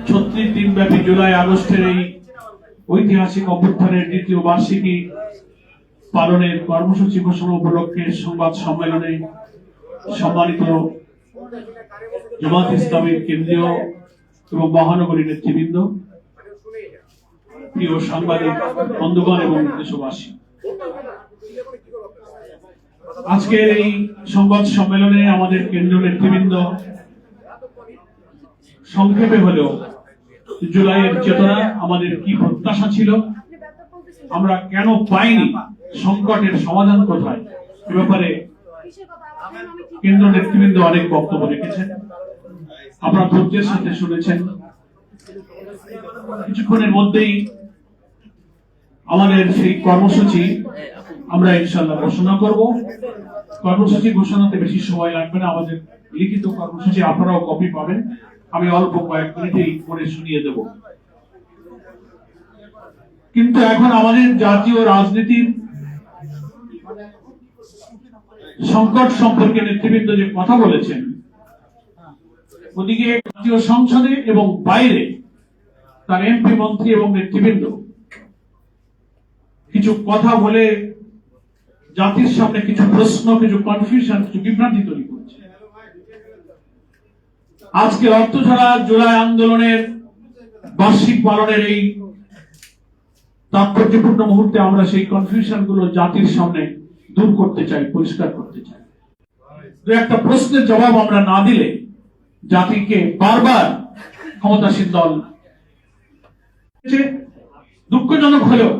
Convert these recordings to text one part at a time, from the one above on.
36 দিনব্যাপী জুলাই আগস্টের এই ঐতিহাসিক অভ্যুত্থানের দ্বিতীয় বার্ষিকী পালনের কর্মসূচি ঘোষণা উপলক্ষে সংবাদ সম্মেলনে সম্মানিত জামাত ইসলামের কেন্দ্রীয় এবং মহানগরী নেতৃবৃন্দ, প্রিয় সাংবাদিক বন্ধুগণ এবং দেশবাসী, আজকের এই সংবাদ সম্মেলনে আমাদের কেন্দ্রীয় নেতৃবৃন্দ সংক্ষেপে হলেও জুলাইয়ের চেতনা, আমাদের কি প্রত্যাশা ছিল, আমরা কেন পাইনি, সংকটের সমাধান কোথায়, এ ব্যাপারে কেন্দ্র নেতৃবৃন্দ অনেক বক্তব্য রেখেছেন। আপনারা ধৈর্যের সাথে শুনেছেন। কিছুক্ষণের মধ্যেই আমাদের সেই কর্মসূচি আমরা ইনশাআল্লাহ ঘোষণা করব। কর্মসূচি ঘোষণাতে বেশি সময় লাগবে না। আমাদের লিখিত কর্মসূচি আপনারাও কপি পাবেন। আমি অল্প কয়েক মিনিটেই পড়ে শুনিয়ে দেব। কিন্তু এখন আমাদের জাতীয় রাজনীতির সংকট সম্পর্কে নেতৃবৃন্দ যে কথা বলেছেন, ওদিকে জাতীয় সংসদে এবং বাইরে তার এমপি, মন্ত্রী এবং নেতৃবৃন্দ কিছু কথা বলে জাতির সামনে কিছু প্রশ্ন, কিছু কনফিউশন, কিছু বিভ্রান্তি তৈরি করছে। আজকে অর্থছড়া জুলাই আন্দোলনের বার্ষিক পালনের এই তাৎপর্যপূর্ণ মুহূর্তে আমরা সেই কনফিউশন গুলো জাতির সামনে দূর করতে চাই, পরিষ্কার করতে চাই। দু একটা প্রশ্নের জবাব আমরা না দিলে জাতিকে বারবার ক্ষমতাসীন দল, দুঃখজনক হলেও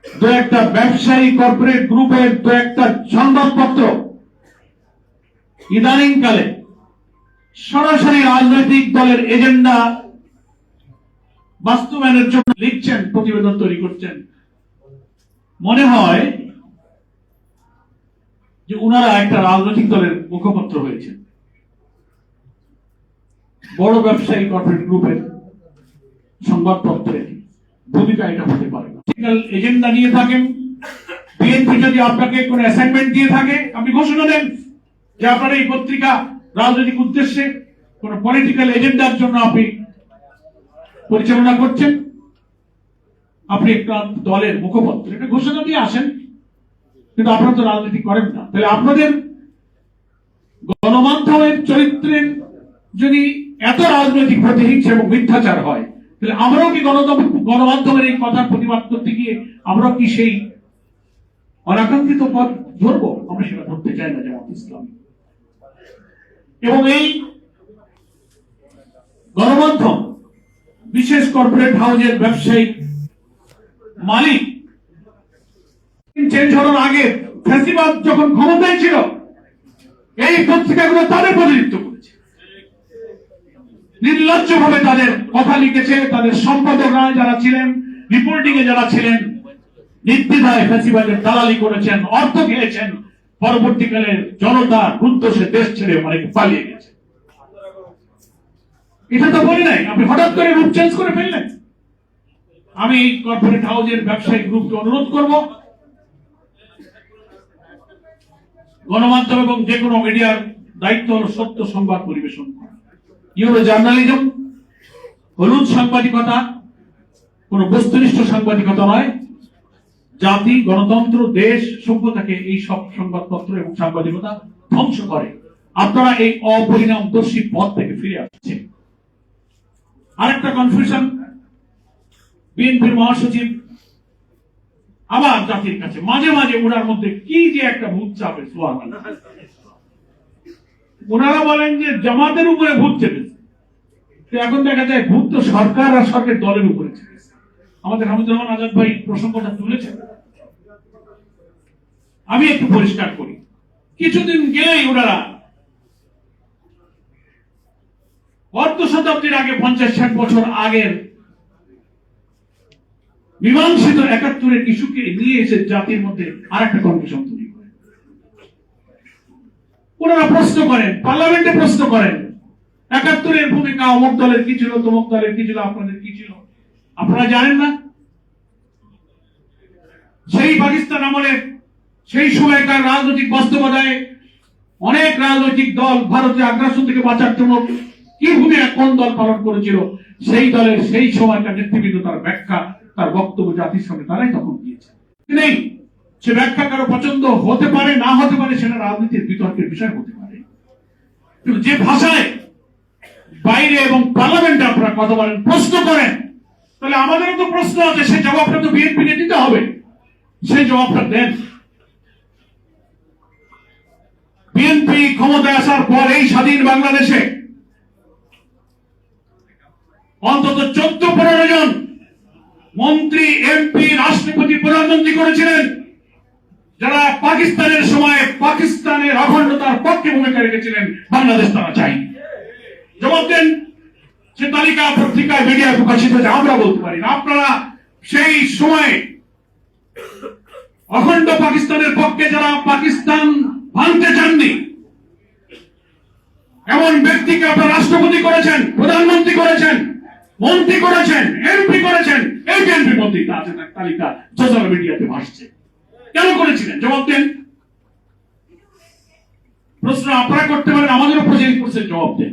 দু একটা ব্যবসায়ী কর্পোরেট গ্রুপের দু একটা সংবাদপত্র ইদানিং কালে সরাসরি রাজনৈতিক দলের এজেন্ডা বাস্তবায়নের জন্য লিখছেন, প্রতিবেদন তৈরি করছেন। মনে হয় যে উনারা একটা রাজনৈতিক দলের মুখপত্র হয়েছেন। বড় ব্যবসায়ী কর্পোরেট গ্রুপের সংবাদপত্রের ভূমিকা এটা হতে পারে না। এজেন্ডা নিয়ে থাকেন, বিএনপি যদি আপনাকে কোন অ্যাসাইনমেন্ট দিয়ে থাকে, আপনি ঘোষণা দেন যে আপনার এই পত্রিকা রাজনৈতিক উদ্দেশ্যে কোন পলিটিক্যাল এজেন্ডার জন্য আপনি পরিচালনা করছেন, আপনি একটা দলের মুখপত্র, এটা ঘোষণা দিয়ে আসেন। কিন্তু আপনারা তো রাজনীতি করেন না। তাহলে আপনাদের গণমাধ্যমের চরিত্রের যদি এত রাজনৈতিক প্রতিহিংসা এবং মিথ্যাচার হয়, তাহলে আমরাও কি গণমাধ্যমের এই কথার প্রতিবাদ করতে গিয়ে আমরাও কি সেই অনাকাঙ্ক্ষিত পথ ধরবো? আমরা সেটা ধরতে চাই না জামাত ইসলাম। এবং এই গণমাধ্যম, বিশেষ কর্পোরেট হাউসের ব্যবসায়িক মালিক চেঞ্জ হওয়ার আগে ফ্যাসিবাদ যখন ক্ষমতায় ছিল, এই পত্রিকাগুলো তাদের প্রতিনিধিত্ব করেছে, নির্লজ্জভাবে তাদের কথা লিখেছে। তাদের সম্পাদকরা যারা ছিলেন, রিপোর্টিং এ যারা ছিলেন, নির্দ্বিধায় ফ্যাসিবাদের দালালি করেছেন, অর্থ খেয়েছেন। পরবর্তীকালে জনতা ক্রুদ্ধ সে দেশ ছেড়ে অনেকে পালিয়ে গেছে। এটা তো বলি নাই, আপনি হঠাৎ করে রূপ চেঞ্জ করে ফেললেন। আমি কর্পোরেট হাউসের ব্যবসায়িক গ্রুপকে অনুরোধ করব, গণমাধ্যম এবং যে কোনো মিডিয়ার দায়িত্ব হল সত্য সংবাদ পরিবেশন করা। ইউরো জার্নালিজম, হলুদ সাংবাদিকতা, কোন বস্তুনিষ্ঠ সাংবাদিকতা নয়। জাতি, গণতন্ত্র, দেশ, সভ্যতাকে এই সব সংবাদপত্র এবং সাংবাদিকতা ধ্বংস করে। আপনারা এই অপরিণামদর্শী পথ থেকে ফিরে আসছেন। আরেকটা কনফিউশন, বিএনপির মহাসচিব আবার জাতির কাছে মাঝে মাঝে ওনার মধ্যে কি যে একটা ভূত চাপে, ওনারা বলেন যে জামাতের উপরে ভূত চেপেছে। এখন দেখা যায় ভূত তো সরকার আর সরকার দলের উপরে চেপেছে। আমাদের হামিদুর রহমান আজাদ ভাই প্রসঙ্গটা তুলেছেন। আমি একটু পরিষ্কার করি, কিছুদিন গেলেই ওনারা অর্ধ শতাব্দীর আগে, 50-60 বছর আগের মীমাংসিত 71-এর ইস্যুকে নিয়ে এসে জাতির মধ্যে আর একটা কনফিউশন তৈরি করে। ওনারা প্রশ্ন করেন, পার্লামেন্টে প্রশ্ন করেন, 71-এর ভূমিকা অমুক দলের কি ছিল, তমুক দলের কি ছিল, আপনাদের কি ছিল, আপনারা জানেন না? সেই পাকিস্তান আমলে, সেই সময়কার রাজনৈতিক বাস্তবতায় অনেক রাজনৈতিক দল ভারতের আগ্রাসন থেকে বাঁচার জন্য কি ভূমিকা কোন দল পালন করেছিল, সেই দলের সেই সময়কার নেতৃবৃন্দ তার ব্যাখ্যা, তার বক্তব্য জাতির সামনে তারাই তখন দিয়েছে। নেই সে ব্যাখ্যা কারো পছন্দ হতে পারে, না হতে পারে, সেটা রাজনীতির বিতর্কের বিষয় হতে পারে, কিন্তু যে ভাষায় বাইরে এবং পার্লামেন্টে আপনারা কথা বলেন, প্রশ্ন করেন, তাহলে আমাদেরও তো প্রশ্ন আছে, সেই জবাবটা তো বিএনপিকে দিতে হবে। সেই জবাবটা দেন। বিএনপি ক্ষমতায় আসার পর এই স্বাধীন বাংলাদেশে অন্তত 14-15 জন মন্ত্রী, এমপি, রাষ্ট্রপতি, প্রধানমন্ত্রী করেছিলেন, যারা পাকিস্তানের সময় পাকিস্তানের অখণ্ডতার পক্ষে ভূমিকা রেখেছিলেন। বাংলাদেশ তারা চাই। জবাব দেন। সে তালিকা পত্রিকায়, মিডিয়ায় প্রকাশিত হয়েছে, আমরা বলতে পারি না। আপনারা সেই সময় অখণ্ড পাকিস্তানের পক্ষে যারা পাকিস্তান ভাঙতে চাননি, এমন ব্যক্তিকে আপনারা রাষ্ট্রপতি করেছেন, প্রধানমন্ত্রী করেছেন, মন্ত্রী করেছেন, এমপি করেছেন। এই বিএনপির মন্ত্রী আছে, তার তালিকা সোশ্যাল মিডিয়াতে ভাসছে। কেন করেছিলেন? জবাব দেন। প্রশ্ন আপনারা করতে পারেন, আমাদেরও প্রশ্ন করছে, জবাব দেন।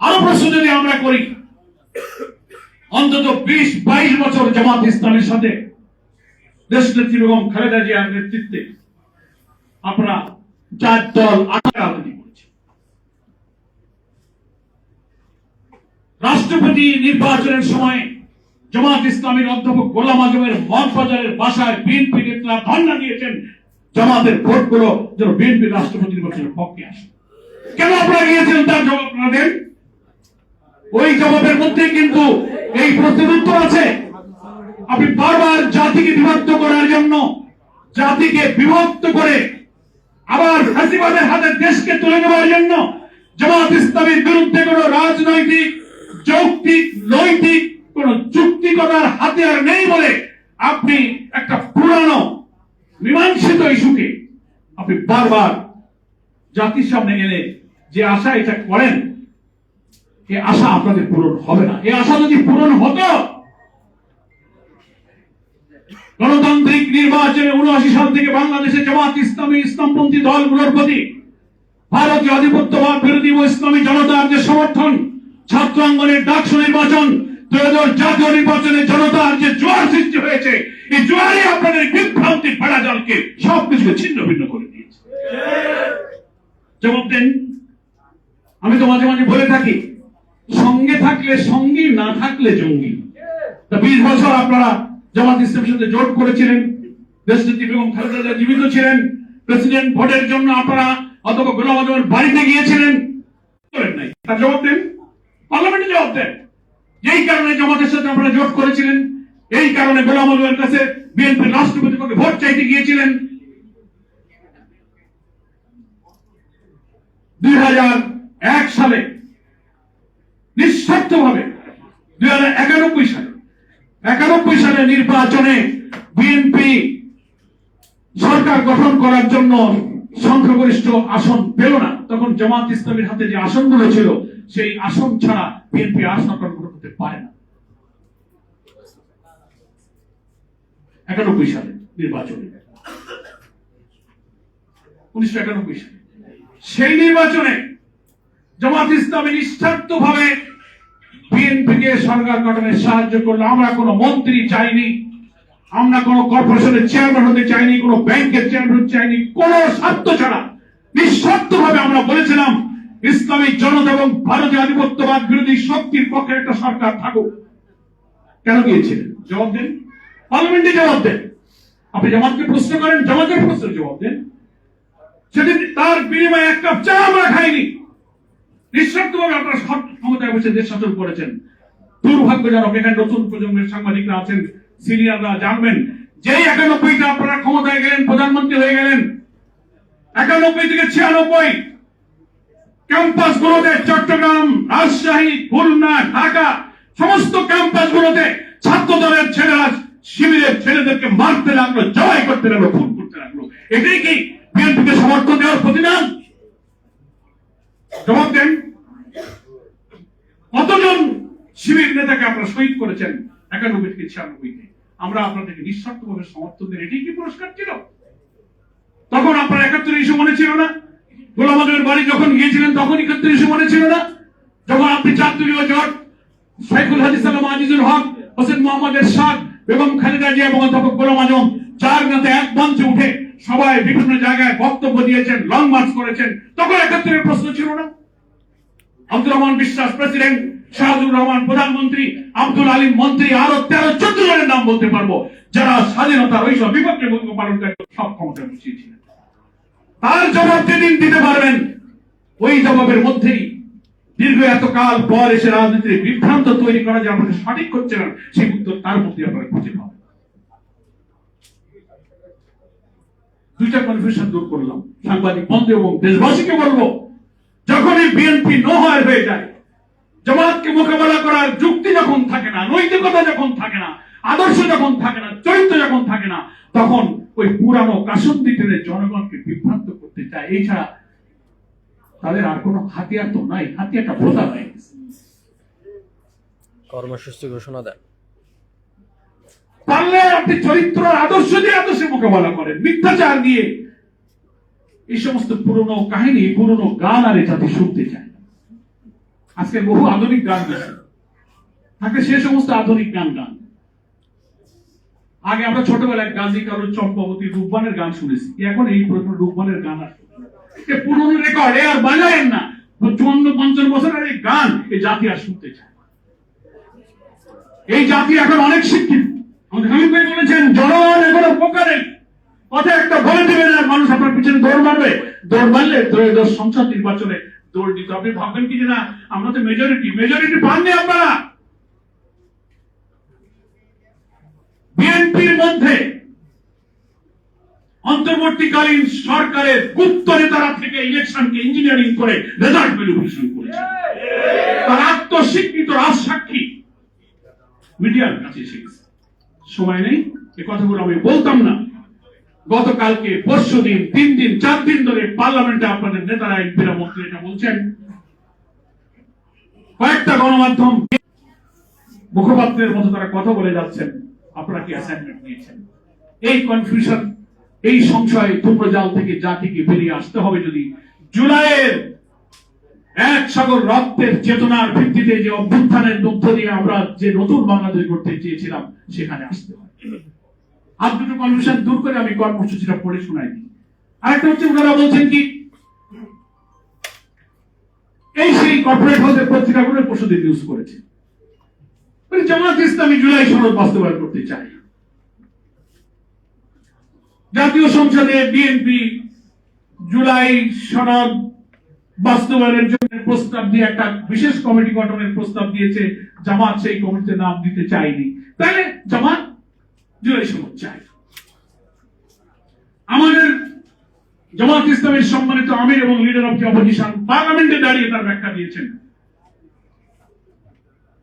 আরো প্রশ্ন যদি আমরা করি, অন্তত 20-22 বছর জামাত ইসলামের সাথে দেশনেত্রী বেগম খালেদা জিয়ার নেতৃত্বে আপনারা 4 দল 8 রাজনীতি করেছে। রাষ্ট্রপতি নির্বাচনের সময় জামাত ইসলামের অধ্যাপক গোলাম আজমের মগবাজারের বাসায় বিএনপি নেতারা ধর্ণা দিয়েছেন, জামাতের ভোটগুলো যেন বিএনপি রাষ্ট্রপতি নির্বাচনের পক্ষে আসে। কেন আপনারা গিয়েছিলেন, তার জবাব আপনারা দেন। ওই জবাবের মধ্যে কিন্তু এই প্রশ্নের উত্তর আছে। আপনি বারবার জাতিকে বিভক্ত করার জন্য, জাতিকে বিভক্ত করে আবার ফ্যাসিবাদের হাতে দেশকে তুলে নেওয়ার জন্য জামাত ইসলামের বিরুদ্ধে কোন রাজনৈতিক, যৌক্তিক, নৈতিক কোন যুক্তিকতার হাতিয়ার নেই বলে আপনি একটা পুরানো মীমাংসিত ইস্যুকে আপনি বারবার জাতির সামনে এনে যে আশা এটা করেন, এই আশা আপনাদের পূরণ হবে না। এই আশা যদি পূরণ হতো, গণতান্ত্রিক নির্বাচনে 79 সাল থেকে বাংলাদেশে জামাত ইসলামী, ইসলামপন্থী দলগুলোর প্রতি ভারতীয় আধিপত্যবাদ বিরোধী ও ইসলামী জনতার যে সমর্থন, ছাত্র আন্দোলনের ডাকসু নির্বাচন, ত্রয়োদশ জাতীয় নির্বাচনে জনতার যে জোয়ার সৃষ্টি হয়েছে, এই জোয়ারই আপনাদের বিভ্রান্তির বেড়াজালকে সবকিছুকে ছিন্ন ভিন্ন করে দিয়েছে। জবাব দেন। আমি তো মাঝে মাঝে বলে থাকি, সঙ্গে থাকলে সঙ্গী, না থাকলে জঙ্গি। 20 বছর আপনারা জামাত ইসলামের সাথে জোট করেছিলেন, দেশনেত্রী বেগম খালেদা জিয়া জীবিত ছিলেন, প্রেসিডেন্ট ভোটের জন্য আপনারা অথবা গোলাম আজমের বাড়িতে গিয়েছিলেন, করেন নাই। তার জবাব দেন, পার্লামেন্টে জবাব দেন। যেই কারণে জামাতের সাথে আপনারা জোট করেছিলেন, এই কারণে গোলাম আজমের কাছে বিএনপির রাষ্ট্রপতি পক্ষে ভোট চাইতে গিয়েছিলেন। 2001 সালে নিঃস্বার্থভাবে 1991 সালে নির্বাচনে বিএনপি সরকার গঠন করার জন্য সংখ্যাগরিষ্ঠ আসন পেল না। তখন জামাত ইসলামের হাতে যে আসনগুলো ছিল, সেই আসন ছাড়া বিএনপি আর সরকার গঠন করতে পারে না। 91 সালে নির্বাচনে, 1991 সালে সেই নির্বাচনে জামাত ইসলামী নিঃস্বার্থভাবে বিএনপিকে সরকার গঠনে সাহায্য করলো। আমরা কোনো মন্ত্রী চাইনি, আমরা কোনো কর্পোরেশনের চেয়ারম্যান হতে চাইনি, কোনো ব্যাংকের চেয়ারম্যান হতে চাইনি, কোনো স্বার্থ ছাড়া নিঃস্বার্থভাবে আমরা বলেছিলাম ইসলামী জনতা এবং ভারতীয় আধিপত্যবাদ বিরোধী শক্তির পক্ষে একটা সরকার থাকুক। কেন গিয়েছিলেন? জবাব দেন। পার্লামেন্টে জবাব দেন। আপনি জামাতকে প্রশ্ন করেন, জামাতের প্রশ্নের জবাব দেন। সেদিন তার বিনিময়ে এক কাপ চা আমরা খাইনি। নিঃস্বার্থভাবে আপনারা ক্ষমতায় বসে দেশ শাসন করেছেন। দুর্ভাগ্যজনক, এখানে নতুন প্রজন্মের সাংবাদিকরা আছেন, সিনিয়ররা জানবেন, যেই 91তে আপনারা ক্ষমতায় গেলেন, প্রধানমন্ত্রী হয়ে গেলেন, 91 থেকে 96 ক্যাম্পাস গুলোতে, চট্টগ্রাম, রাজশাহী, খুলনা, ঢাকা, সমস্ত ক্যাম্পাস গুলোতে ছাত্র দলের ছেলেরা শিবিরের ছেলেদেরকে মারতে লাগলো, জবাই করতে লাগলো, খুন করতে লাগলো। এটাই কি বিএনপিকে সমর্থন দেওয়ার প্রতিদান? জবাব দেন। কতজন শিবির নেতাকে আপনারা শহীদ করেছেন 91 থেকে 96-তে? আমরা আপনাদেরকে নিঃস্বার্থভাবে সমর্থন দেন, এটাই কি পুরস্কার ছিল? তখন আপনার 71 ইস্যু মনে ছিল না? গোলাম আজমের বাড়ি যখন গিয়েছিলেন তখন 71 ইস্যু মনে ছিল না? যখন আপনি চারদলীয় জোট সাইফুল হাদিস সালাম আজিজুল হক, হোসেন মোহাম্মদ এরশাদ, বেগম খালেদা জিয়া এবং অধ্যাপক গোলাম আজম চার নেতা এক মঞ্চে উঠে সবাই বিভিন্ন জায়গায় বক্তব্য দিয়েছেন, লং মার্চ করেছেন, তখন ৭১-এর প্রশ্ন ছিল না? আব্দুর রহমান বিশ্বাস প্রেসিডেন্ট, শাহাদুর রহমান প্রধানমন্ত্রী, আব্দুল আলিম মন্ত্রী, আরো ১৩-১৪ জনের নাম বলতে পারবো যারা স্বাধীনতার ওই সব বিপক্ষে ভূমিকা পালন করে সব ক্ষমতা বসিয়েছিলেন। তার জবাব যেদিন দিতে পারবেন, ওই জবাবের মধ্যেই দীর্ঘ এতকাল পর এসে রাজনীতির বিভ্রান্ত তৈরি করা যে আমাদের সঠিক হচ্ছে না, সেই উত্তর তার মধ্যে আপনারা খুঁজে পাবেন। দুইটা কনফিউশন দূর করলাম, সাংবাদিক বন্ধু এবং দেশবাসীকে বলবো, যখন এই বিএনপি নোহয়ার হয়ে যায়, জামাতকে মোকাবেলা করার যুক্তি যখন থাকে না, নৈতিকতা যখন থাকে না, আদর্শ যখন থাকে না, চরিত্র যখন থাকে না, তখন ওই পুরানো কাসন্দি টেনে জনগণকে বিভ্রান্ত করতে চায়। এছাড়া তাদের আর কোনো হাতিয়ার তো নাই, হাতিয়ারটা ভোতা নাই। কর্মসূচি ঘোষণা দেন, পারলে আপনি চরিত্র আদর্শ দিয়ে আদর্শে মোকাবেলা করেন, মিথ্যাচার দিয়ে। এই সমস্ত পুরনো কাহিনী, পুরনো গান আর জাতি শুনতে চায়। আজকে বহু আধুনিক গান গেছে, থাকে সে সমস্ত আধুনিক গান গান। আগে আমরা ছোটবেলায় গাজী কারুর, চম্পাবতী, রূপবানের গান শুনেছি, এখন এই রূপবানের গান আসে পুরনো রেকর্ড, আর বাজায়েন না। ৫৪-৫৫ বছর আর এই গান এই জাতি আর শুনতে চায়। এই জাতি এখন অনেক শিক্ষিত। আমাদের হামিদ ভাই বলেছেন, জনগণ এখনো বোকা নেই। কথা একটা বলে দেবেন আর মানুষ আপনার পিছনে দৌড় মারবে। দৌড় মারলে ত্রয়োদশ সংসদ নির্বাচনে দৌড় দিতে হবে। ভাববেন কি যে না, আমরা তো মেজরিটি পাননি আপনারা। বিএনপির মধ্যে অন্তর্বর্তীকালীন সরকারের গুপ্ত নেতারা থেকে ইলেকশনকে ইঞ্জিনিয়ারিং করে রেজাল্ট ম্যানিপুলেশন করেছে। তার আত্মস্বীকৃত রাজসাক্ষী মিডিয়ার কাছে এসে গেছে। সময় নেই, এ কথাগুলো আমি বলতাম না। গতকালকে, পরশুদিন, ৩ দিন ৪ দিন ধরে পার্লামেন্টে আপনাদের নেতারা, এমপিরা, মন্ত্রী এটা বলছেন। কয়েকটা গণমাধ্যম মুখপাত্রের মতো তারা কথা বলে যাচ্ছেন। আপনারা কি অ্যাসাইনমেন্ট নিয়েছেন? এই কনফিউশন, এই সংশয়, ধূম্রজাল থেকে জাতিকে বেরিয়ে আসতে হবে। যদি জুলাইয়ের এক সাগর রক্তের চেতনার ভিত্তিতে যে অভ্যুত্থানের মধ্য দিয়ে আমরা যে নতুন বাংলাদেশ করতে চেয়েছিলাম, সেখানে আসতে হবে। আর দুটো কনফিউশন দূর করে আমি কর্মসূচিটা পড়ে শোনাই দিই। আরেকটা হচ্ছে, ওনারা বলছেন কি, এই সেই কর্পোরেট হাউসের পত্রিকাগুলো পরশুদিন নিউজ করেছে, জামাত ইসলামী জুলাই সনদ বাস্তবায়ন করতে চায়। জাতীয় সংসদে বিএনপি জুলাই সনদ বাস্তবায়নের জন্য প্রস্তাব দিয়ে একটা বিশেষ কমিটি গঠনের প্রস্তাব দিয়েছে। জামাত সেই কমিটিতে নাম দিতে চায়নি। তাহলে জামাত জুলাই সনদ চায়। আমাদের জামাত ইসলামের সম্মানিত আমির এবং লিডার অফ দি অপোজিশন পার্লামেন্টে দাঁড়িয়ে তার ব্যাখ্যা দিয়েছেন।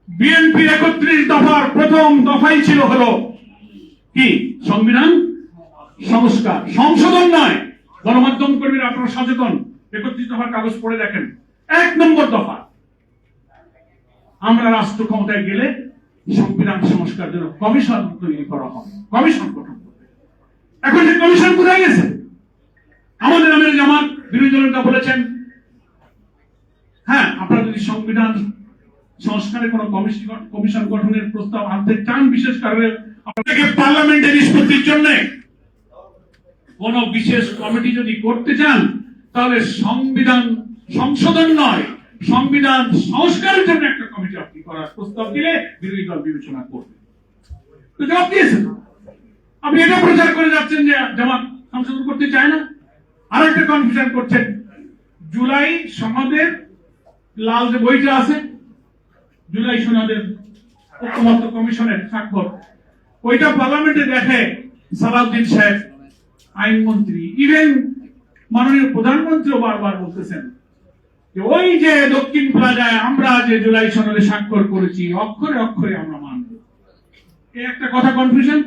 বিএনপির ৩১ দফার প্রথম দফাই ছিল হলো কি, সংবিধান সংস্কার, সংশোধন নয়। গণমাধ্যম কর্মীরা আপনারা সচেতন, ৩১ দফার কাগজ পড়ে দেখেন। ১ নম্বর দফা, আমরা রাষ্ট্র ক্ষমতায় গেলে সংবিধান সংস্কার জন্য কমিশন তৈরি করা হবে, কমিশন গঠন করবে। এখন সেই কমিশন কোথায় গেছে? আমাদের আমির জামাত বিরোধী দলনেতা বলেছেন, হ্যাঁ, আপনারা যদি সংবিধান সংস্কারের কোন কমিশন গঠনের প্রস্তাব আনতে চান, বিশেষ কারণে আপনাকে পার্লামেন্টের নিষ্পত্তির জন্য কোন বিশেষ কমিটি যদি করতে চান, তাহলে সংবিধান সংশোধন নয়, সংবিধান সংস্কারের জন্য একটা কমিটি আপনি করার প্রস্তাব দিলে বিরোধী দল বিবেচনা করবে। তো জবাব দিয়েছেন। আপনি এটা প্রচার করে যাচ্ছেন যে জামাত সংশোধন করতে চায় না। আর একটা কনফিউশন করছেন, জুলাই সনদের লাল যে বইটা আছে, জুলাই সনদের ঐক্যমত্য কমিশনের স্বাক্ষর, ওইটা পার্লামেন্টে দেখে সালাউদ্দিন সাহেব, আইনমন্ত্রী, ইভেন মাননীয় প্রধানমন্ত্রীও বারবার বলতেছেন যে ওই যে দক্ষিণ প্লাজায় আমরা যে জুলাই সনদে স্বাক্ষর করেছি, অক্ষরে অক্ষরে আমরা মানব। এই একটা কথা কনফিউশন।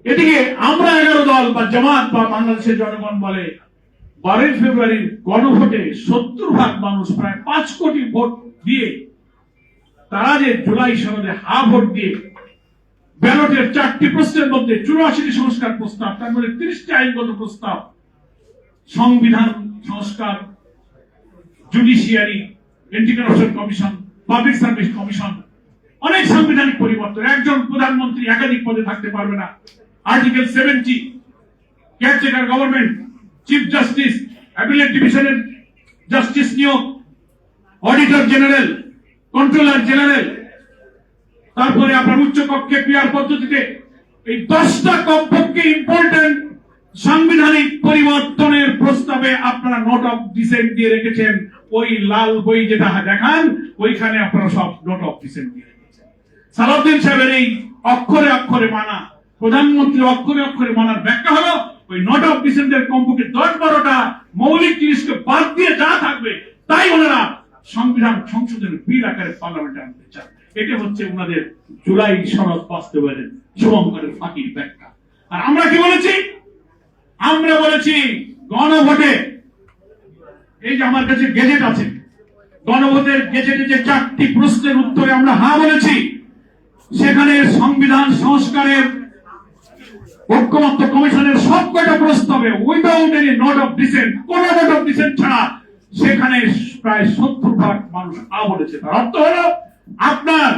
এদিকে আমরা 11 দল বা জামাত বা বাংলাদেশের জনগণ বলে 12 ফেব্রুয়ারির গণভোটে 70% মানুষ, প্রায় 5 কোটি ভোট দিয়ে, তারা যে জুলাই সনদে হা ভোট দিয়ে ব্যালটের 4টি প্রশ্নের মধ্যে 84টি সংস্কার প্রস্তাব, তার মধ্যে 30টি আইনগত প্রস্তাব, সংবিধান সংস্কার, judiciary, anti corruption commission, public service commission, অনেক সাংবিধানিক পরিবর্তন। একজন প্রধানমন্ত্রী একাধিক পদে থাকতে পারবে না। Article 70, caretaker government, chief justice, appellate ডিভিশনের জাস্টিস নিয়োগ, অডিটর জেনারেল, কন্ট্রোলার জেনারেল, তারপরে আপনার উচ্চ কক্ষে পিআর পদ্ধতিতে এই 10টা কমপক্ষে ইম্পর্টেন্ট সাংবিধানিক পরিবর্তনের প্রস্তাবে আপনারা নোট অফ ডিসেন্ট দিয়ে রেখেছেন। ওই লাল বই যেটা দেখান ওইখানে আপনারা সব নোট অফ ডিসেন্ট দিয়ে রেখেছেন। সালাউদ্দিন সাহেবের এই অক্ষরে অক্ষরে মানা, প্রধানমন্ত্রী অক্ষরে অক্ষরে মানার ব্যাখ্যা হলো ওই নোট অফ ডিসেন্টের কমপক্ষে 10-12টা মৌলিক জিনিসকে বাদ দিয়ে যা থাকবে তাই ওনারা সংবিধান সংশোধনের বিল আকারে পার্লামেন্টে আনতে চান। এটা হচ্ছে ওনাদের জুলাই সনদ বাস্তবায়নের শুভঙ্করের ফাঁকির ব্যাখ্যা। আর আমরা কি বলেছি? আমরা বলেছি গণভোটে, এই যে আমার কাছে গেজেট আছে, গণভোটের গেজেটে যে 4টি প্রশ্নের উত্তরে আমরা হ্যাঁ বলেছি, সেখানে সংবিধান সংস্কারের ঐক্যমত্য কমিশনের সবকটা প্রস্তাবে without any note of dissent, কোন নোট অফ ডিসেন্ট ছাড়া সেখানে প্রায় 70% মানুষ হ্যাঁ বলেছে। তার অর্থ হলো আপনার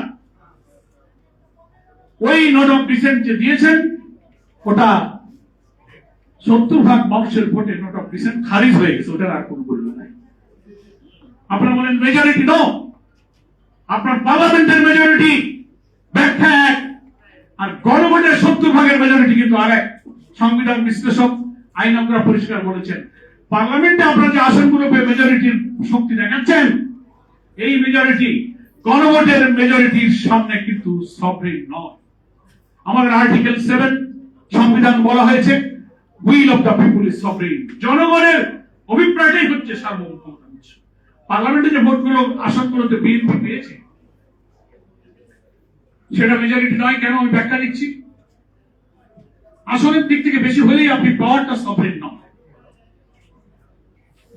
ওই নোট অফ ডিসেন্ট যে দিয়েছেন ওটা 70% মানুষের ভোটে নোট অফ ডিসেন্ট খারিজ হয়ে গেছে, ওটার আর কোনো মূল্য নাই। আপনারা বলেন মেজরিটি নো, আপনার পার্লামেন্টের মেজরিটি ব্যাখ্যা এক, আর গণভোটের 70% মেজরিটি কিন্তু আরেক। সংবিধান বিশ্লেষক, আইনজ্ঞরা পরিষ্কার বলেছেন পার্লামেন্টে আপনারা যে আসনগুলো পেয়ে মেজরিটির শক্তি দেখাচ্ছেন, এই মেজরিটি গণভোটের মেজরিটির সামনে কিন্তু সভরেন নয়। আমাদের আর্টিকেল 7 সংবিধান বলা হয়েছে will of the people is sovereign, জনগণের অভিপ্রায়টাই হচ্ছে সার্বভৌম ক্ষমতা। পার্লামেন্টে যে ভোটগুলো আসনগুলোতে বিএনপি পেয়েছে সেটা মেজরিটি নয় কেন, আমি ব্যাখ্যা দিচ্ছি। আসনের দিক থেকে বেশি হলেই আপনি পাওয়ারটা সভরেন নয়।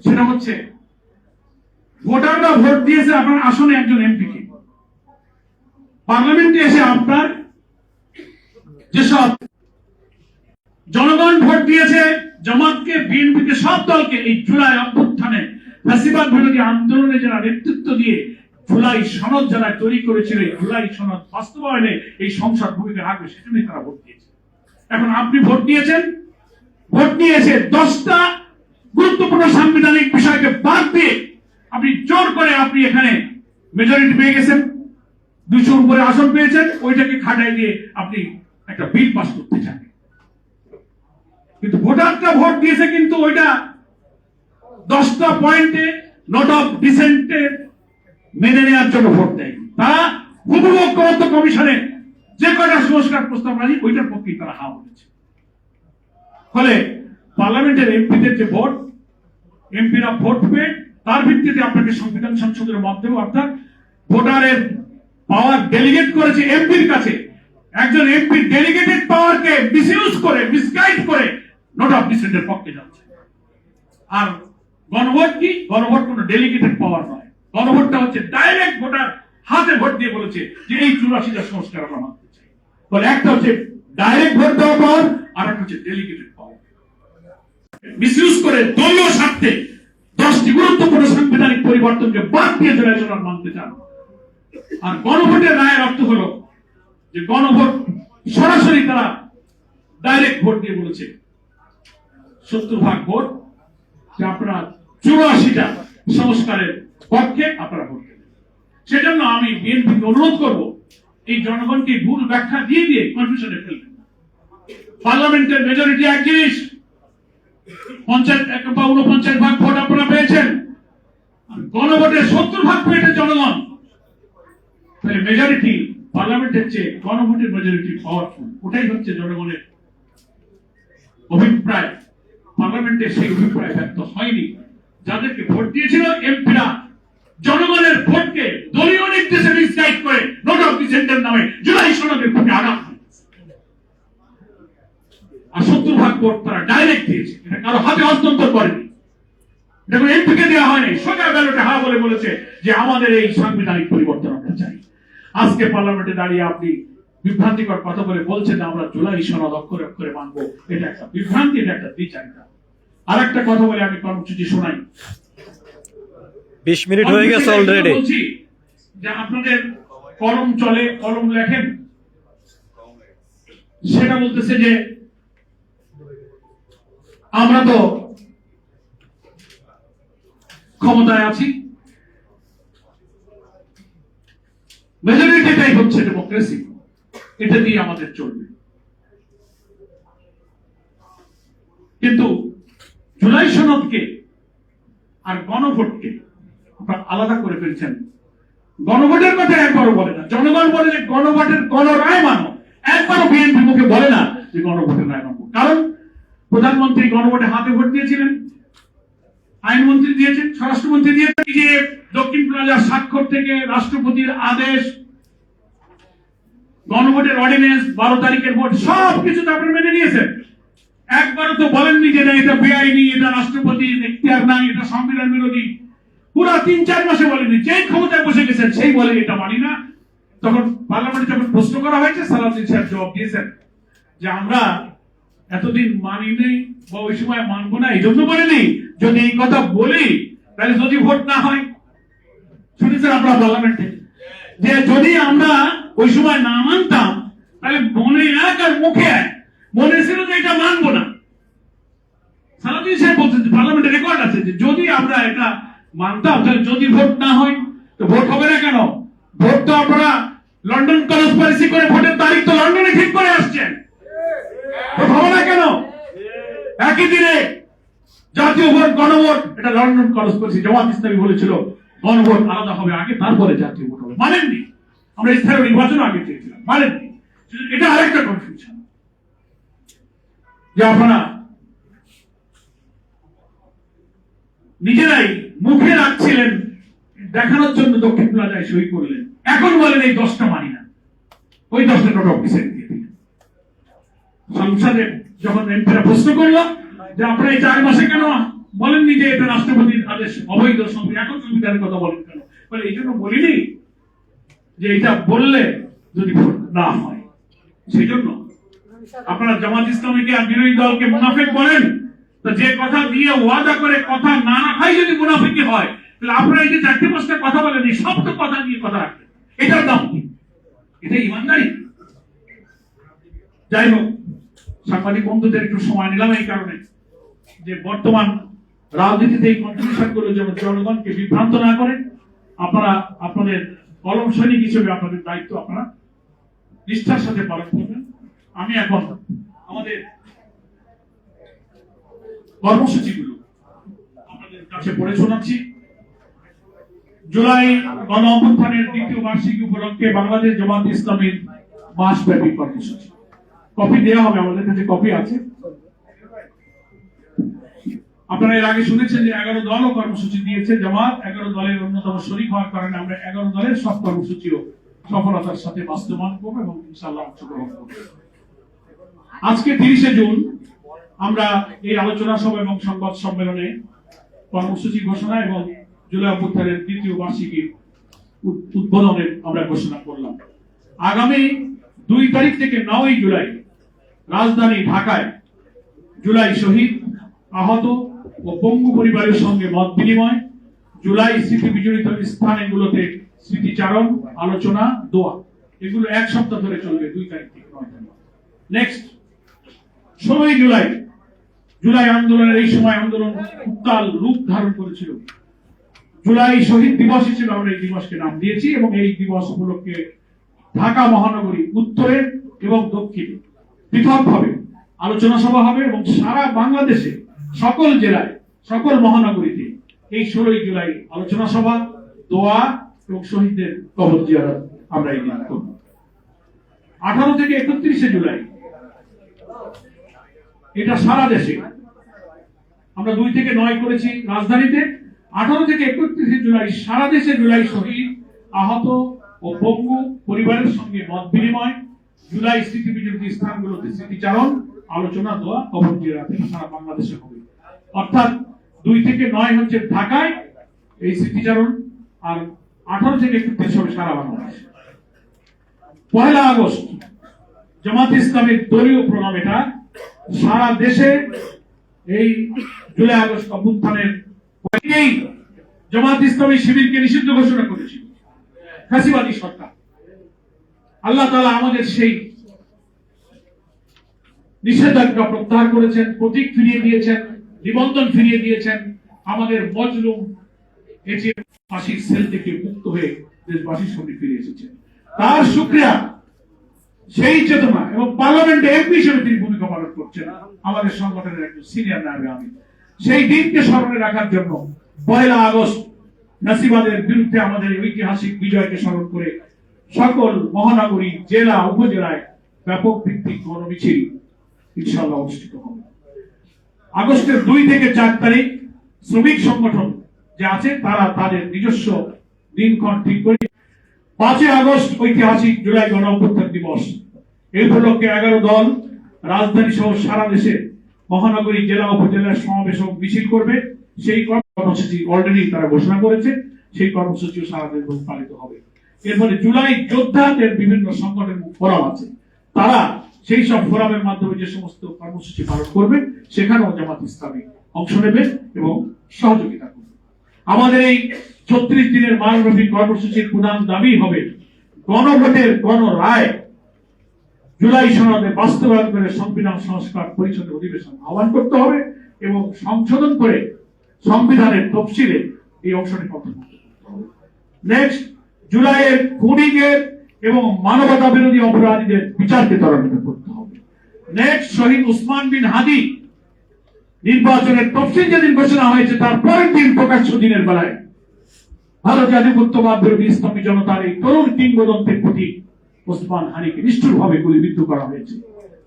সেটা হচ্ছে ভোটাররা ভোট দিয়েছে আপনার আসনে একজন এমপিকে, পার্লামেন্টে এসে আপনার যেসব জনগণ ভোট দিয়েছে জামাতকে, বিএনপিকে, সব দলকে, এই জুলাই অভ্যুত্থানে ফ্যাসিবাদ বিরোধী আন্দোলনে যারা নেতৃত্ব দিয়ে জুলাই সনদ যারা তৈরি করেছিল, জুলাই সনদ বাস্তবায়নে এই সংসদ ভূমিকা রাখবে, সেজন্যই তারা ভোট দিয়েছে। এখন আপনি ভোট দিয়েছেন, ভোট নিয়েছে 10টা গুরুত্বপূর্ণ সাংবিধানিক বিষয়কে বাদ দিয়ে আপনি জোর করে আপনি এখানে মেজরিটি পেয়ে গেছেন, 200 উপরে আসন পেয়েছেন, ওইটাকে খাটাই দিয়ে আপনি একটা বিল পাস করতে চান। কিন্তু ভোটাররা ভোট দিয়েছে কিন্তু ওইটা 10টা পয়েন্টে নোট অফ ডিসেন্টে মেনে নেওয়ার জন্য ভোট দেয়। তারা উপভোক্তা কমিশনে যে কয়টা সংস্কার প্রস্তাব রাজি ওইটার পক্ষে তারা হা বলেছে। ফলে পার্লামেন্টের এমপিদের যে ভোট, এমপিরা ভোট পেয়ে তার ভিত্তিতে আপনাকে সংবিধান সংশোধনের মাধ্যমে অর্থাৎ ভোটারের পাওয়ার ডেলিগেট করেছে এমপির কাছে, একজন এমপি ডেলিগেটেড পাওয়ারকে মিসইউজ করে, মিসগাইড করে নোট অফ ডিসেন্টের পক্ষে যাচ্ছে। আর গণভোট কি? গণভোট কোন ডেলিগেটেড পাওয়ার নয়, গণভোটটা হচ্ছে ডাইরেক্ট ভোটার হাতে ভোট দিয়ে বলেছে যে এই 84টা সংস্কার আমরা মানতে চাই। বলে একটা হচ্ছে ডাইরেক্ট ভোট দেওয়া পাওয়ার, আর একটা হচ্ছে ডেলিগেটেড পাওয়ার। মিসইউজ করে দলীয় স্বার্থে 10টি গুরুত্বপূর্ণ সাংবিধানিক পরিবর্তনকে বাদ দিয়ে জুলাই সনদ মানতে চান। আর গণভোটের রায়ের অর্থ হলো যে গণভোট সরাসরি তারা ডাইরেক্ট ভোট দিয়ে বলেছে 70% ভোট যে আপনারা 84টা সংস্কারের পক্ষে আপনারা ভোট দেবেন। সেজন্য আমি বিএনপিকে অনুরোধ করব এই জনগণকে ভুল ব্যাখ্যা দিয়ে দিয়ে কনফিউশনে ফেলবেন না। পার্লামেন্টের মেজরিটি এক জিনিস, 49% ভোট আপনারা পেয়েছেন, গণভোটের 70% পেয়েছে জনগণ। তাহলে মেজরিটি পার্লামেন্টের চেয়ে গণভোটের মেজরিটি পাওয়ারফুল, ওটাই হচ্ছে জনগণের অভিপ্রায়। পার্লামেন্টে সেই অভিপ্রায় ব্যক্ত হয়নি। যাদেরকে ভোট দিয়েছিল এমপিরা জনগণের ভোটকে দলীয় নির্দেশে মিসগাইড করে নোট অফ ডিসেন্টের নামে জুলাই সনদের প্রতি আঘাত করে। আর 70% ভোট তারা ডাইরেক্ট দিয়েছে, এটা কারো হাতে হস্তান্তর করেনি, এটা কোনো এমপিকে দেওয়া হয়নি, সোজা ব্যালটে হা বলে বলেছে যে আমাদের এই সাংবিধানিক পরিবর্তন আমরা চাই। আজকে পার্লামেন্টে দাঁড়িয়ে আপনি বিভ্রান্তিকর কথা বলে বলছেন আমরা জুলাই সনদ অক্ষরে অক্ষরে মানবো, এটা একটা বিভ্রান্তি, এটা একটা দ্বিচারিতা। আর একটা কথা বলে আমি কর্মসূচি শোনাই। 20 মিনিট হয়ে গেছে অলরেডি। বলছি যে আপনাদের কলম চলে, কলম লেখেন, সেটা বলতেছে যে আমরা তো ক্ষমতায় আছি, মেজরিটিটাই হচ্ছে ডেমোক্রেসি, এটা দিয়ে আমাদের চলবে। কিন্তু জুলাই সনদকে আর গণভোটকে আপনারা আলাদা করে ফেলছেন। গণভোটের কথা একবারও বলে না। জনগণ বলে যে গণভোটের গণরায় মানো, একবারও বিএনপি মুখে বলে না যে গণভোটের রায় মানব। কারণ প্রধানমন্ত্রী গণভোটে হাতে ভোট দিয়েছিলেন, আইনমন্ত্রী দিয়েছেন, স্বরাষ্ট্রমন্ত্রী দিয়েছেন, যে দক্ষিণ প্লাজার স্বাক্ষর থেকে রাষ্ট্রপতির আদেশ, গণভোটের অর্ডিন্যান্স, 12 তারিখের ভোট, সবকিছু তো আপনারা মেনে নিয়েছেন। একবারও তো বলেননি যে এটা বেআইনি, এটা রাষ্ট্রপতির এখতিয়ার নাই, এটা সংবিধান বিরোধী। পুরা 3-4 মাসে বলেনি। যেই ক্ষমতায় বসে গেছেন সেই বলে এটা মানি না। তখন পার্লামেন্টে যখন প্রশ্ন করা হয়েছে, সালাউদ্দিন সাহেব জবাব দিয়েছেন যে আমরা এতদিন মানি নেই বা ওই সময় মানবো না, এই জন্য বলিনি। যদি এই কথা বলি তাহলে যদি ভোট না হয়, শুনেছেন আপনারা পার্লামেন্টে, যে যদি আমরা ওই সময় না মানতাম তাহলে মনে এক আর মুখে এক, মনে ছিল যে এটা মানবো না। সালাউদ্দিন সাহেব বলছেন, পার্লামেন্টে রেকর্ড আছে, যে যদি আমরা এটা মানতাম তাহলে যদি ভোট না হয়, তো ভোট হবে না কেন? ভোট তো আপনারা লন্ডন কনস্পিরেসি করে ভোটের তারিখ তো লন্ডনে ঠিক করে আসছেন, ভোট হবে না কেন? একই দিনে জাতীয় ভোট, গণভোট, এটা লন্ডন কনস্পিরেসি। জামাত ইসলামী বলেছিল গণভোট আলাদা হবে আগে, তারপরে জাতীয় ভোট হবে। মানেননি। আমরা স্থানীয় নির্বাচন আগে চেয়েছিলাম, মানেননি। এটা আরেকটা কনফিউশন, যে আপনারা নিজেরাই মুখে রাখছিলেন দেখানোর জন্য, দক্ষিণ প্লাজায় সই করলেন, এখন বলেন এই 10টা মানি না। ওই 10টা নোট অফিসে দিয়ে দিলেন। সংসদে যখন এমপিরা প্রশ্ন করলো যে আপনারা এই 4 মাসে কেন বলেননি যে এটা রাষ্ট্রপতির আদেশ, অবৈধ সংবিধান, এখন সংবিধানের কথা বলেন কেন? বলে এই জন্য বলিনি যে এটা বললে যদি ভোট না হয়। সেই জন্য আপনারা জামাত ইসলামীকে আর বিরোধী দলকে মুনাফিক বলেন। তো যে কথা দিয়ে ওয়াদা করে কথা না রাখাই যদি মুনাফিকি হয়, তাহলে আপনারা এই যে 4-5টা কথা বলেন, এই সব তো কথা নিয়ে কথা রাখবেন, এটার দাম কি? এটা ইমানদারি? যাই হোক, সাংবাদিক বন্ধুদের একটু সময় নিলাম এই কারণে যে বর্তমান রাজনীতিতে এই কন্ট্রিবিউশন গুলো যেন জনগণকে বিভ্রান্ত না করে। আপনারা আপনাদের কলম সৈনিক হিসেবে আপনাদের দায়িত্ব আপনারা নিষ্ঠার সাথে পালন করবেন। আমি এখন আমাদের কর্মসূচিগুলো আপনাদের কাছে পড়ে শোনাচ্ছি। জুলাই গণ অভ্যুত্থানের 2য় বার্ষিকী উপলক্ষে বাংলাদেশ জামাত ইসলামীর মাসব্যাপী কর্মসূচি। কপি দেওয়া হবে, আমাদের কাছে কপি আছে। আপনারা এর আগে শুনেছেন যে 11 দলও কর্মসূচি দিয়েছে। জামাত 11 দলের অন্যতম শরীক হওয়ার কারণে আমরা 11 দলের সব কর্মসূচিও সফলতার সাথে বাস্তবায়ন করবো এবং ইনশাআল্লাহ অংশগ্রহণ করবো। আজকে 30শে জুন আমরা এই আলোচনা সভা এবং সংবাদ সম্মেলনে কর্মসূচি ঘোষণা এবং জুলাই অভ্যুত্থানের 2য় বার্ষিকী উদ্বোধনের আমরা ঘোষণা করলাম। আগামী 2 তারিখ থেকে 9 জুলাই রাজধানী ঢাকায় জুলাই শহীদ, আহত ও পঙ্গু পরিবারের সঙ্গে মত বিনিময়, জুলাই স্মৃতি বিজড়িত স্থানগুলোতে স্মৃতিচারণ, আলোচনা, দোয়া, এগুলো 1 সপ্তাহ ধরে চলবে 2 তারিখ থেকে 9 তারিখ। নেক্সট 16 জুলাই, জুলাই আন্দোলনের এই সময় আন্দোলন উত্তাল রূপ ধারণ করেছিল। জুলাই শহীদ দিবস হিসেবে আমরা এই দিবসকে নাম দিয়েছি এবং এই দিবস উপলক্ষে ঢাকা মহানগরী উত্তরে এবং দক্ষিণে পৃথকভাবে আলোচনা সভা হবে এবং সারা বাংলাদেশে সকল জেলায়, সকল মহানগরীতে এই 16 জুলাই আলোচনা সভা, দোয়া এবং শহীদদের কবর জিয়ারত আমরা এই দিন করব। 18 থেকে 31শে জুলাই এটা সারা দেশে, আমরা 2 থেকে 9 করেছি রাজধানীতে। 18 থেকে 31শে জুলাই সারা দেশে জুলাই শহীদ, আহত ও পঙ্গু পরিবারের সঙ্গে মত বিনিময়, জুলাই স্মৃতি বিজড়িত স্থানগুলোতে স্মৃতিচারণ, আলোচনা, দোয়া, কবর জিয়ারত সারা বাংলাদেশে হবে। অর্থাৎ 2 থেকে 9 হচ্ছে ঢাকায় এই স্মৃতিচারণ, আর 18 থেকে 31 হবে সারা বাংলাদেশে। 1 আগস্ট জামাত ইসলামের দলীয় প্রোগ্রাম, এটা সারা দেশে এই জুলাই আগস্ট অভ্যুত্থানের জামাত ইসলামী শিবিরকে নিষিদ্ধ ঘোষণা করেছিল ফ্যাসিবাদী সরকার। আল্লাহ তাআলা আমাদের সেই নিষেধাজ্ঞা প্রত্যাহার করেছেন, প্রতীক ফিরিয়ে দিয়েছেন, নিবন্ধন ফিরিয়ে দিয়েছেন। আমাদের মজলুম এটি ফাঁসির সেল থেকে মুক্ত হয়ে দেশবাসীর সামনে ফিরে এসেছে। তার শুকরিয়া, সেই চেতনা এবং পার্লামেন্টে এমপি হিসেবে তিনি ভূমিকা পালন করছেন আমাদের সংগঠনের একজন সিনিয়র নায়েবে আমির। সেই দিনকে স্মরণে রাখার জন্য 1 আগস্ট নাসিবাদের বিরুদ্ধে আমাদের ঐতিহাসিক বিজয়কে স্মরণ করে সকল মহানগরী, জেলা, উপজেলায় ব্যাপক ভিত্তিক গণমিছিল ইনশাআল্লাহ অনুষ্ঠিত হবে। আগস্টের 2 থেকে 4 তারিখ শ্রমিক সংগঠন যে আছে তারা তাদের নিজস্ব দিনক্ষণ ঠিক করে 5 আগস্ট ঐতিহাসিক জুলাই গণ অভ্যুত্থান দিবস, এই উপলক্ষে 11 দল রাজধানী সহ সারা দেশে মহানগরী, জেলা, উপজেলার সমাবেশ ও মিছিল করবে। সেই কর্মসূচি অলরেডি তারা ঘোষণা করেছে, সেই কর্মসূচিও সারা দেশ পালিত হবে। এর ফলে জুলাই যোদ্ধাদের বিভিন্ন সংগঠনের ফোরাম আছে, তারা সেই সব ফোরামের মাধ্যমে যে সমস্ত কর্মসূচি পালন করবে সেখানেও জামাত ইসলামী অংশ নেবে এবং সহযোগিতা করবে। আমাদের এই 36 দিনের মানব্যাপী কর্মসূচির প্রধান দাবি হবে গণভোটের গণ রায় জুলাই সনদে বাস্তবায়ন করে সংবিধান সংস্কার পরিষদের অধিবেশন আহ্বান করতে হবে এবং সংশোধন করে সংবিধানের তফসিলে এই অংশটি অন্তর্ভুক্ত করতে হবে। নেক্সট, জুলাইয়ের খুনিদের এবং মানবতা বিরোধী অপরাধীদের বিচারকে ত্বরান্বিত করতে হবে। নেক্সট, শহীদ উসমান বিন হাদি নির্বাচনের তফসিল যেদিন ঘোষণা হয়েছে তার পরের দিন প্রকাশ্য দিনের বেলায় ভারত আধিপত্যবাদ বিরোধী ইসলামী জনতার এই তরুণ কিংবদন্তির প্রতি ওসমান হানিকে নিষ্ঠুরভাবে গুলিবিদ্ধ করা হয়েছে।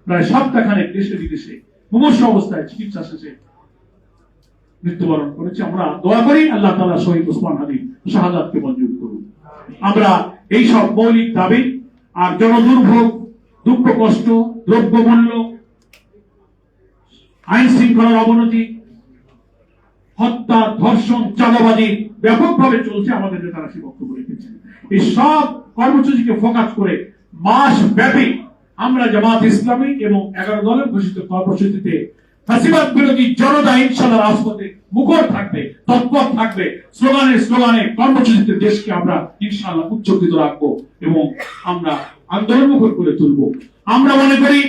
প্রায় সপ্তাহখানেক দেশে বিদেশে মুমূর্ষু অবস্থায় চিকিৎসা শেষে মৃত্যুবরণ করেছে। আমরা দোয়া করি আল্লাহ তাআলা শহীদ ওসমান হানির শাহাদাতকে মঞ্জুর করুন। আমরা এই সব মৌলিক দাবি আর জনদুর্ভোগ, দুঃখ কষ্ট, দ্রব্যমূল্য, আইন শৃঙ্খলার অবনতি, হত্যা, ধর্ষণ, চাঁদাবাজি ব্যাপকভাবে চলছে, আমাদের নেতারা সে বক্তব্য রেখেছেন। এই সব কর্মসূচিকে ফোকাস করে মাস ব্যাপী আমরা জামাত ইসলামী এবং 11 দলের ঘোষিত কর্মসূচিতে ফ্যাসিবাদ বিরোধী জনতা ইনশাআল্লাহ রাজপথে মুখর থাকবে, তৎপর থাকবে। স্লোগানে কর্মসূচিতে দেশকে আমরা ইনশাআল্লাহ উচ্চকিত রাখবো এবং আমরা আন্দোলনমুখর করে তুলবো। আমরা মনে করি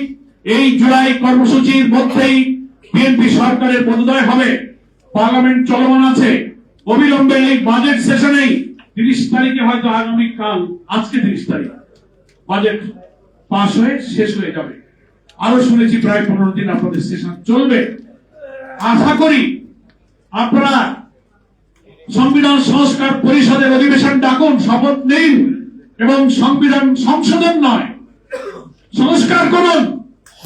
এই জুলাই কর্মসূচির মধ্যেই বিএনপি সরকারের পদোদয় হবে। পার্লামেন্ট চলমান আছে, অবিলম্বে এই বাজেট সেশনেই 30 তারিখে হয়তো আগামীকাল, আজকে 30 তারিখ বাজেট পাস হয়ে শেষ হয়ে যাবে। আরো শুনেছি প্রায় 15 দিন আপনাদের সেশন চলবে। আশা করি আপনারা সংবিধান সংস্কার পরিষদের অধিবেশন ডাকুন, শপথ নিন এবং সংবিধান সংশোধন নয় সংস্কার করুন।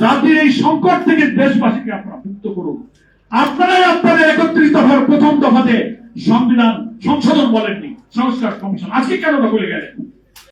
জাতির এই সংকট থেকে দেশবাসীকে আপনারা মুক্ত করুন। আপনারাই আপনাদের 31 দফার প্রথম দফাতে সংবিধান সংশোধন বলেননি, সংস্কার কমিশন। আজকে কেন বলে গেলেন?